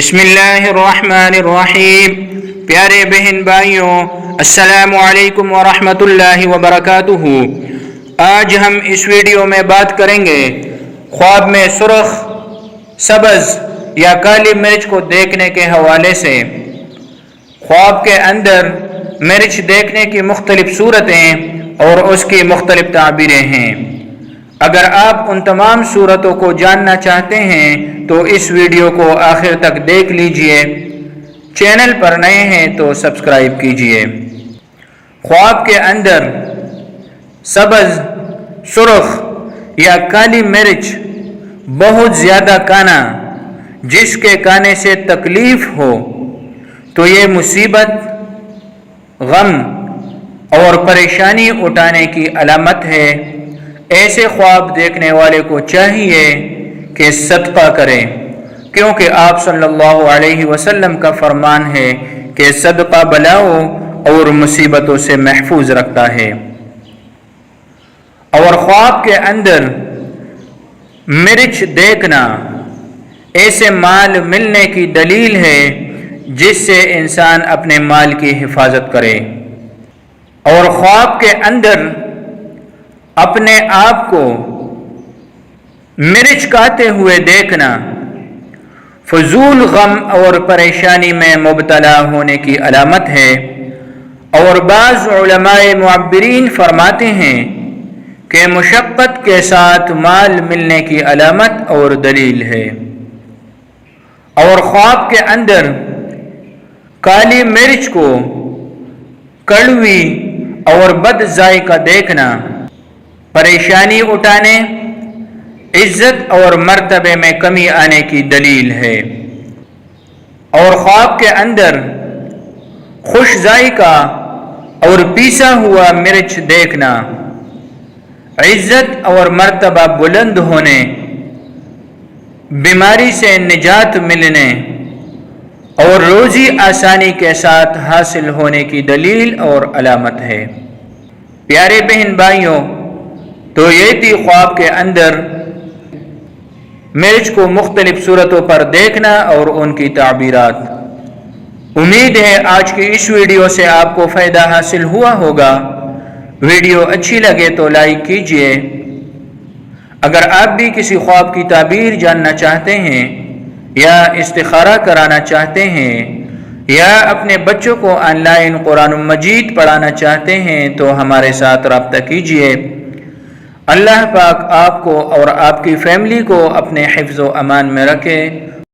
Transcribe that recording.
بسم اللہ الرحمن الرحیم۔ پیارے بہن بھائیوں، السلام علیکم ورحمۃ اللہ وبرکاتہ۔ آج ہم اس ویڈیو میں بات کریں گے خواب میں سرخ، سبز یا کالی مرچ کو دیکھنے کے حوالے سے۔ خواب کے اندر مرچ دیکھنے کی مختلف صورتیں اور اس کی مختلف تعبیریں ہیں۔ اگر آپ ان تمام صورتوں کو جاننا چاہتے ہیں تو اس ویڈیو کو آخر تک دیکھ لیجئے۔ چینل پر نئے ہیں تو سبسکرائب کیجئے۔ خواب کے اندر سبز، سرخ یا کالی مرچ بہت زیادہ کانا، جس کے کانے سے تکلیف ہو تو یہ مصیبت، غم اور پریشانی اٹھانے کی علامت ہے۔ ایسے خواب دیکھنے والے کو چاہیے کہ صدقہ کرے، کیونکہ آپ صلی اللہ علیہ وسلم کا فرمان ہے کہ صدقہ بلاؤں اور مصیبتوں سے محفوظ رکھتا ہے۔ اور خواب کے اندر مرچ دیکھنا ایسے مال ملنے کی دلیل ہے جس سے انسان اپنے مال کی حفاظت کرے۔ اور خواب کے اندر اپنے آپ کو مرچ کھاتے ہوئے دیکھنا فضول غم اور پریشانی میں مبتلا ہونے کی علامت ہے۔ اور بعض علماء معبرین فرماتے ہیں کہ مشقت کے ساتھ مال ملنے کی علامت اور دلیل ہے۔ اور خواب کے اندر کالی مرچ کو کڑوی اور بد ذائقہ دیکھنا پریشانی اٹھانے، عزت اور مرتبے میں کمی آنے کی دلیل ہے۔ اور خواب کے اندر خوش ذائقہ اور پیسا ہوا مرچ دیکھنا عزت اور مرتبہ بلند ہونے، بیماری سے نجات ملنے اور روزی آسانی کے ساتھ حاصل ہونے کی دلیل اور علامت ہے۔ پیارے بہن بھائیوں، تو یہ تھی خواب کے اندر مرچ کو مختلف صورتوں پر دیکھنا اور ان کی تعبیرات۔ امید ہے آج کی اس ویڈیو سے آپ کو فائدہ حاصل ہوا ہوگا۔ ویڈیو اچھی لگے تو لائک کیجئے۔ اگر آپ بھی کسی خواب کی تعبیر جاننا چاہتے ہیں یا استخارہ کرانا چاہتے ہیں یا اپنے بچوں کو آن لائن قرآن مجید پڑھانا چاہتے ہیں تو ہمارے ساتھ رابطہ کیجئے۔ اللہ پاک آپ کو اور آپ کی فیملی کو اپنے حفظ و امان میں رکھے۔